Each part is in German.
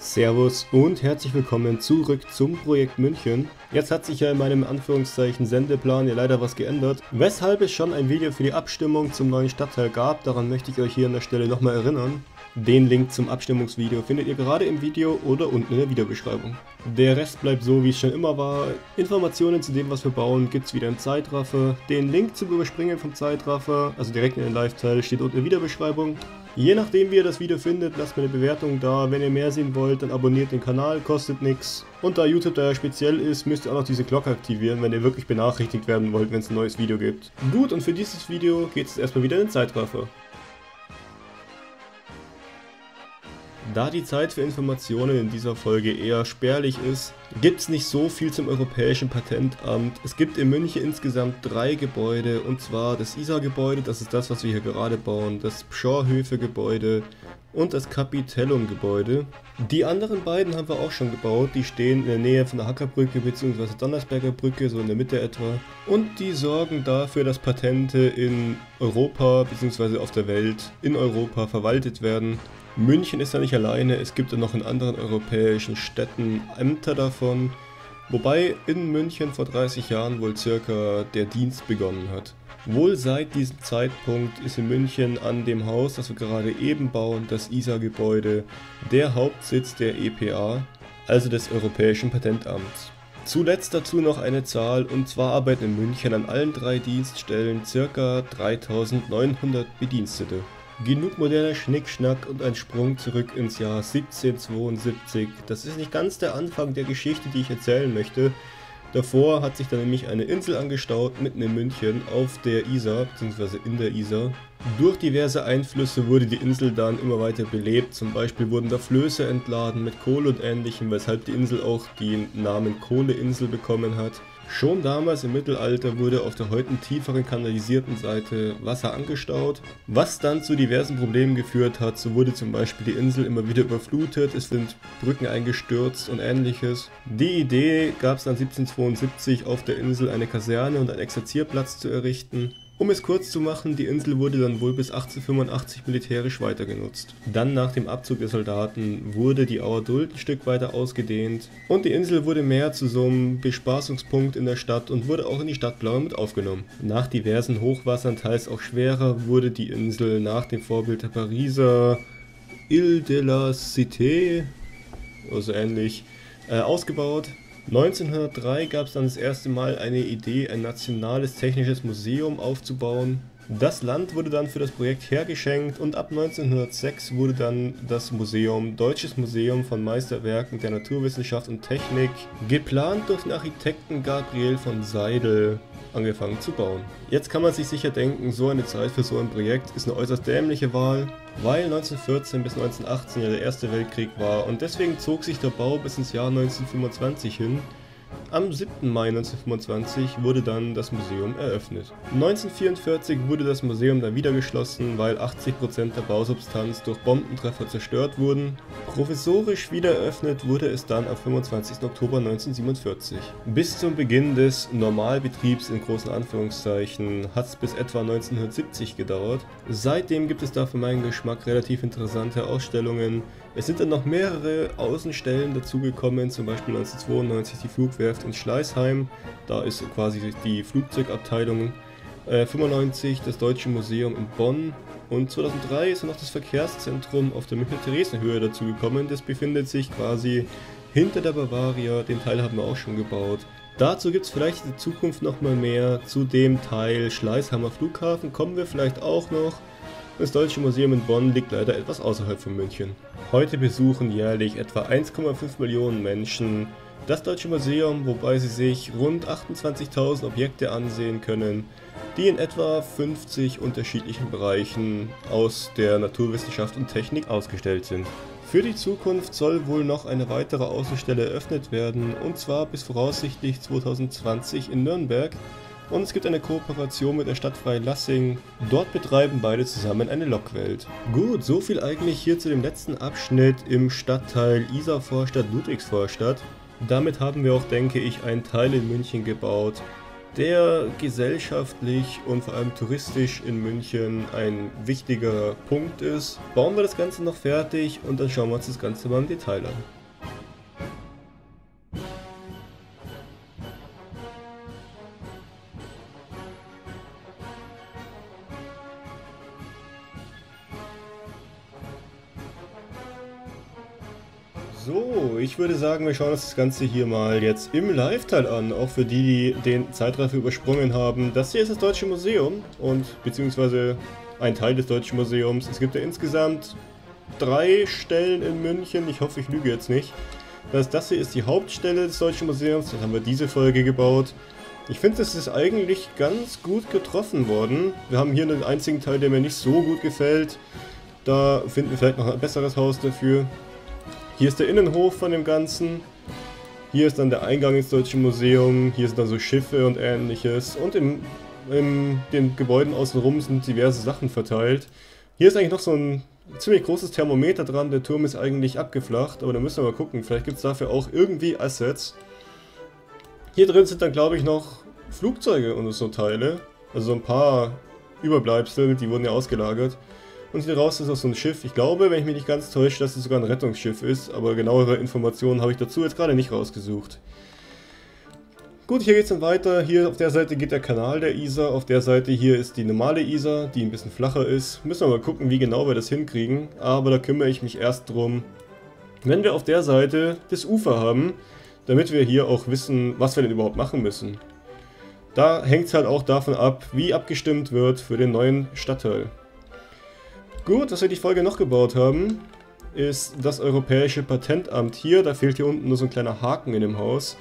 Servus und herzlich willkommen zurück zum Projekt München. Jetzt hat sich ja in meinem Anführungszeichen Sendeplan ja leider was geändert, weshalb es schon ein Video für die Abstimmung zum neuen Stadtteil gab. Daran möchte ich euch hier an der Stelle nochmal erinnern. Den Link zum Abstimmungsvideo findet ihr gerade im Video oder unten in der Videobeschreibung. Der Rest bleibt so, wie es schon immer war. Informationen zu dem, was wir bauen, gibt es wieder im Zeitraffer. Den Link zum Überspringen vom Zeitraffer, also direkt in den Live-Teil, steht unten in der Videobeschreibung. Je nachdem, wie ihr das Video findet, lasst mir eine Bewertung da. Wenn ihr mehr sehen wollt, dann abonniert den Kanal, kostet nichts. Und da YouTube da ja speziell ist, müsst ihr auch noch diese Glocke aktivieren, wenn ihr wirklich benachrichtigt werden wollt, wenn es ein neues Video gibt. Gut, und für dieses Video geht es erstmal wieder in den Zeitraffer. Da die Zeit für Informationen in dieser Folge eher spärlich ist, gibt es nicht so viel zum Europäischen Patentamt. Es gibt in München insgesamt 3 Gebäude, und zwar das ISA-Gebäude, das ist das, was wir hier gerade bauen, das Pschorrhöfe-Gebäude und das Capitellum-Gebäude. Die anderen beiden haben wir auch schon gebaut, die stehen in der Nähe von der Hackerbrücke bzw. Donnersberger Brücke, so in der Mitte etwa. Und die sorgen dafür, dass Patente in Europa bzw. auf der Welt in Europa verwaltet werden. München ist da nicht alleine, es gibt ja noch in anderen europäischen Städten Ämter davon, wobei in München vor 30 Jahren wohl circa der Dienst begonnen hat. Wohl seit diesem Zeitpunkt ist in München an dem Haus, das wir gerade eben bauen, das ISA-Gebäude, der Hauptsitz der EPA, also des Europäischen Patentamts. Zuletzt dazu noch eine Zahl, und zwar arbeiten in München an allen 3 Dienststellen ca. 3900 Bedienstete. Genug moderner Schnickschnack und ein Sprung zurück ins Jahr 1772. Das ist nicht ganz der Anfang der Geschichte, die ich erzählen möchte. Davor hat sich dann nämlich eine Insel angestaut, mitten in München, auf der Isar, bzw. in der Isar. Durch diverse Einflüsse wurde die Insel dann immer weiter belebt, zum Beispiel wurden da Flöße entladen mit Kohle und ähnlichem, weshalb die Insel auch den Namen Kohleinsel bekommen hat. Schon damals im Mittelalter wurde auf der heute tieferen kanalisierten Seite Wasser angestaut, was dann zu diversen Problemen geführt hat. So wurde zum Beispiel die Insel immer wieder überflutet, es sind Brücken eingestürzt und ähnliches. Die Idee gab es dann 1772, auf der Insel eine Kaserne und einen Exerzierplatz zu errichten. Um es kurz zu machen, die Insel wurde dann wohl bis 1885 militärisch weiter genutzt. Dann nach dem Abzug der Soldaten wurde die Auer Duld ein Stück weiter ausgedehnt und die Insel wurde mehr zu so einem Bespaßungspunkt in der Stadt und wurde auch in die Stadtplanung mit aufgenommen. Nach diversen Hochwassern, teils auch schwerer, wurde die Insel nach dem Vorbild der Pariser Ile de la Cité, also ähnlich, ausgebaut. 1903 gab es dann das erste Mal eine Idee, ein nationales technisches Museum aufzubauen. Das Land wurde dann für das Projekt hergeschenkt und ab 1906 wurde dann das Museum Deutsches Museum von Meisterwerken der Naturwissenschaft und Technik, geplant durch den Architekten Gabriel von Seidel, angefangen zu bauen. Jetzt kann man sich sicher denken, so eine Zeit für so ein Projekt ist eine äußerst dämliche Wahl, weil 1914 bis 1918 ja der Erste Weltkrieg war und deswegen zog sich der Bau bis ins Jahr 1925 hin. Am 7. Mai 1925 wurde dann das Museum eröffnet. 1944 wurde das Museum dann wieder geschlossen, weil 80% der Bausubstanz durch Bombentreffer zerstört wurden. Provisorisch wieder eröffnet wurde es dann am 25. Oktober 1947. Bis zum Beginn des Normalbetriebs in großen Anführungszeichen hat es bis etwa 1970 gedauert. Seitdem gibt es da für meinen Geschmack relativ interessante Ausstellungen. Es sind dann noch mehrere Außenstellen dazugekommen, zum Beispiel 1992 die Flugwerft in Schleißheim, da ist quasi die Flugzeugabteilung, 95 das Deutsche Museum in Bonn und 2003 ist noch das Verkehrszentrum auf der Münchner Theresienhöhe dazugekommen, das befindet sich quasi hinter der Bavaria, den Teil haben wir auch schon gebaut. Dazu gibt es vielleicht in der Zukunft nochmal mehr, zu dem Teil Schleißheimer Flughafen kommen wir vielleicht auch noch. Das Deutsche Museum in Bonn liegt leider etwas außerhalb von München. Heute besuchen jährlich etwa 1,5 Millionen Menschen das Deutsche Museum, wobei sie sich rund 28.000 Objekte ansehen können, die in etwa 50 unterschiedlichen Bereichen aus der Naturwissenschaft und Technik ausgestellt sind. Für die Zukunft soll wohl noch eine weitere Außenstelle eröffnet werden, und zwar bis voraussichtlich 2020 in Nürnberg. Und es gibt eine Kooperation mit der Stadt Freilassing. Dort betreiben beide zusammen eine Lokwelt. Gut, so viel eigentlich hier zu dem letzten Abschnitt im Stadtteil Isarvorstadt-Ludwigsvorstadt. Damit haben wir auch, denke ich, einen Teil in München gebaut, der gesellschaftlich und vor allem touristisch in München ein wichtiger Punkt ist. Bauen wir das Ganze noch fertig und dann schauen wir uns das Ganze mal im Detail an. So, ich würde sagen, wir schauen uns das Ganze hier mal jetzt im Live-Teil an, auch für die, die den Zeitraffer übersprungen haben. Das hier ist das Deutsche Museum und beziehungsweise ein Teil des Deutschen Museums. Es gibt ja insgesamt 3 Stellen in München, ich hoffe, ich lüge jetzt nicht. Das hier ist die Hauptstelle des Deutschen Museums, das haben wir diese Folge gebaut. Ich finde, das ist eigentlich ganz gut getroffen worden. Wir haben hier einen einzigen Teil, der mir nicht so gut gefällt. Da finden wir vielleicht noch ein besseres Haus dafür. Hier ist der Innenhof von dem Ganzen. Hier ist dann der Eingang ins Deutsche Museum. Hier sind dann so Schiffe und ähnliches. Und in den Gebäuden außenrum sind diverse Sachen verteilt. Hier ist eigentlich noch so ein ziemlich großes Thermometer dran. Der Turm ist eigentlich abgeflacht, aber da müssen wir mal gucken. Vielleicht gibt es dafür auch irgendwie Assets. Hier drin sind dann, glaube ich, noch Flugzeuge und so Teile. Also so ein paar Überbleibsel, die wurden ja ausgelagert. Und hier raus ist auch so ein Schiff. Ich glaube, wenn ich mich nicht ganz täusche, dass es sogar ein Rettungsschiff ist. Aber genauere Informationen habe ich dazu jetzt gerade nicht rausgesucht. Gut, hier geht es dann weiter. Hier auf der Seite geht der Kanal der Isar. Auf der Seite hier ist die normale Isar, die ein bisschen flacher ist. Müssen wir mal gucken, wie genau wir das hinkriegen. Aber da kümmere ich mich erst drum, wenn wir auf der Seite das Ufer haben. Damit wir hier auch wissen, was wir denn überhaupt machen müssen. Da hängt es halt auch davon ab, wie abgestimmt wird für den neuen Stadtteil. Gut, was wir die Folge noch gebaut haben, ist das Europäische Patentamt hier. Da fehlt hier unten nur so ein kleiner Haken in dem Haus.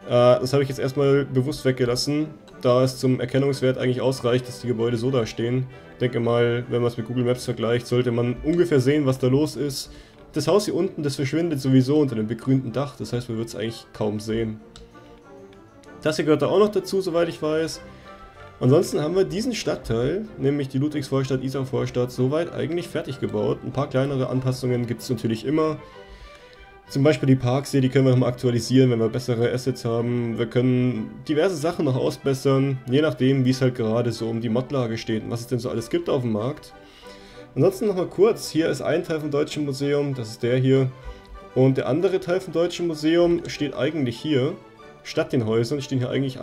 Das habe ich jetzt erstmal bewusst weggelassen, da es zum Erkennungswert eigentlich ausreicht, dass die Gebäude so da stehen. Ich denke mal, wenn man es mit Google Maps vergleicht, sollte man ungefähr sehen, was da los ist. Das Haus hier unten, das verschwindet sowieso unter dem begrünten Dach, das heißt, man wird es eigentlich kaum sehen. Das hier gehört da auch noch dazu, soweit ich weiß. Ansonsten haben wir diesen Stadtteil, nämlich die Ludwigsvorstadt, Isarvorstadt, soweit eigentlich fertig gebaut. Ein paar kleinere Anpassungen gibt es natürlich immer. Zum Beispiel die Parks hier, die können wir nochmal aktualisieren, wenn wir bessere Assets haben. Wir können diverse Sachen noch ausbessern, je nachdem, wie es halt gerade so um die Modlage steht und was es denn so alles gibt auf dem Markt. Ansonsten nochmal kurz, hier ist ein Teil vom Deutschen Museum, das ist der hier. Und der andere Teil vom Deutschen Museum steht eigentlich hier. Statt den Häusern stehen hier eigentlich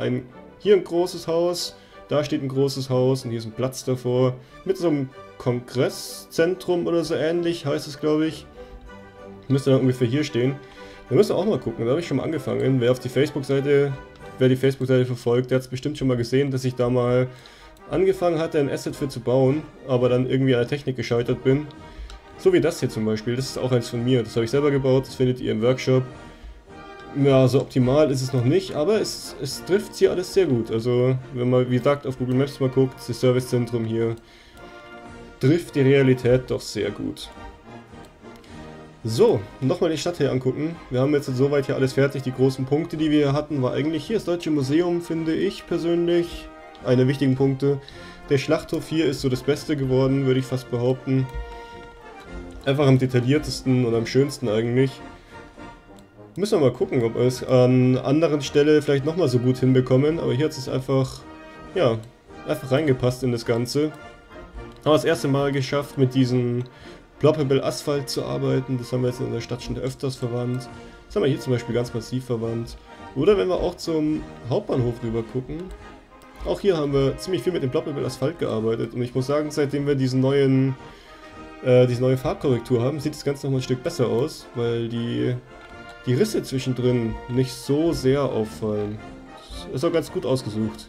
hier ein großes Haus. Da steht ein großes Haus und hier ist ein Platz davor. Mit so einem Kongresszentrum oder so ähnlich, heißt es, glaube ich. Müsste dann ungefähr hier stehen. Da müssen wir auch mal gucken, da habe ich schon mal angefangen. Wer die Facebook-Seite verfolgt, der hat es bestimmt schon mal gesehen, dass ich da mal angefangen hatte, ein Asset für zu bauen, aber dann irgendwie an der Technik gescheitert bin. So wie das hier zum Beispiel, das ist auch eins von mir. Das habe ich selber gebaut, das findet ihr im Workshop. Ja, so optimal ist es noch nicht, aber es trifft hier alles sehr gut. Also, wenn man, wie gesagt, auf Google Maps mal guckt, das Servicezentrum hier trifft die Realität doch sehr gut. So, nochmal die Stadt hier angucken. Wir haben jetzt soweit hier alles fertig. Die großen Punkte, die wir hier hatten, war eigentlich hier das Deutsche Museum, finde ich persönlich. Eine der wichtigen Punkte. Der Schlachthof hier ist so das Beste geworden, würde ich fast behaupten. Einfach am detailliertesten und am schönsten eigentlich. Müssen wir mal gucken, ob wir es an anderen Stellen vielleicht nochmal so gut hinbekommen. Aber hier hat es einfach, ja, einfach reingepasst in das Ganze. Haben wir das erste Mal geschafft, mit diesem Ploppable Asphalt zu arbeiten. Das haben wir jetzt in der Stadt schon öfters verwandt. Das haben wir hier zum Beispiel ganz massiv verwandt. Oder wenn wir auch zum Hauptbahnhof rüber gucken. Auch hier haben wir ziemlich viel mit dem Ploppable Asphalt gearbeitet. Und ich muss sagen, seitdem wir diese neue Farbkorrektur haben, sieht das Ganze nochmal ein Stück besser aus. Weil die Risse zwischendrin nicht so sehr auffallen. Ist auch ganz gut ausgesucht.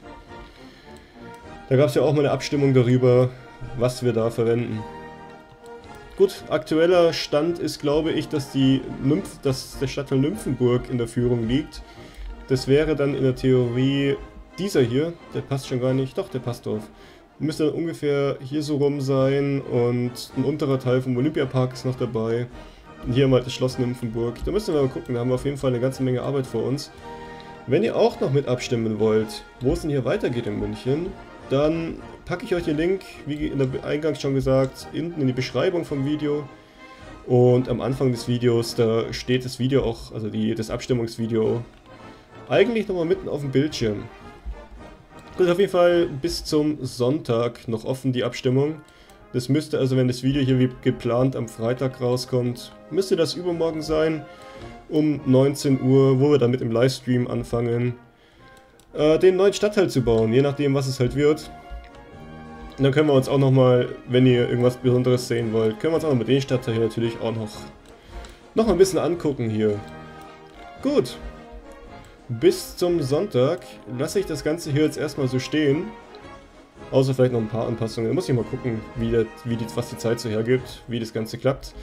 Da gab es ja auch mal eine Abstimmung darüber, was wir da verwenden. Gut, aktueller Stand ist, glaube ich, dass der Stadtteil Nymphenburg in der Führung liegt. Das wäre dann in der Theorie dieser hier. Der passt schon gar nicht. Doch, der passt drauf. Müsste dann ungefähr hier so rum sein und ein unterer Teil vom Olympiapark ist noch dabei. Und hier mal das Schloss Nymphenburg. Da müssen wir mal gucken, da haben wir auf jeden Fall eine ganze Menge Arbeit vor uns. Wenn ihr auch noch mit abstimmen wollt, wo es denn hier weitergeht in München, dann packe ich euch den Link, wie in der Eingangs schon gesagt, hinten in die Beschreibung vom Video. Und am Anfang des Videos, da steht das Video auch, also das Abstimmungsvideo, eigentlich nochmal mitten auf dem Bildschirm. Gut, auf jeden Fall bis zum Sonntag noch offen die Abstimmung. Das müsste also, wenn das Video hier wie geplant am Freitag rauskommt, müsste das übermorgen sein, um 19 Uhr, wo wir dann mit dem Livestream anfangen, den neuen Stadtteil zu bauen, je nachdem, was es halt wird. Und dann können wir uns auch nochmal, wenn ihr irgendwas Besonderes sehen wollt, können wir uns auch noch mit den Stadtteil hier natürlich auch noch noch mal ein bisschen angucken hier. Gut. Bis zum Sonntag lasse ich das Ganze hier jetzt erstmal so stehen. Außer vielleicht noch ein paar Anpassungen. Da muss ich mal gucken, was die Zeit so hergibt, wie das Ganze klappt.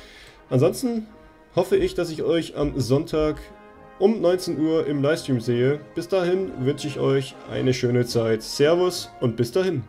Ansonsten hoffe ich, dass ich euch am Sonntag um 19 Uhr im Livestream sehe. Bis dahin wünsche ich euch eine schöne Zeit. Servus und bis dahin.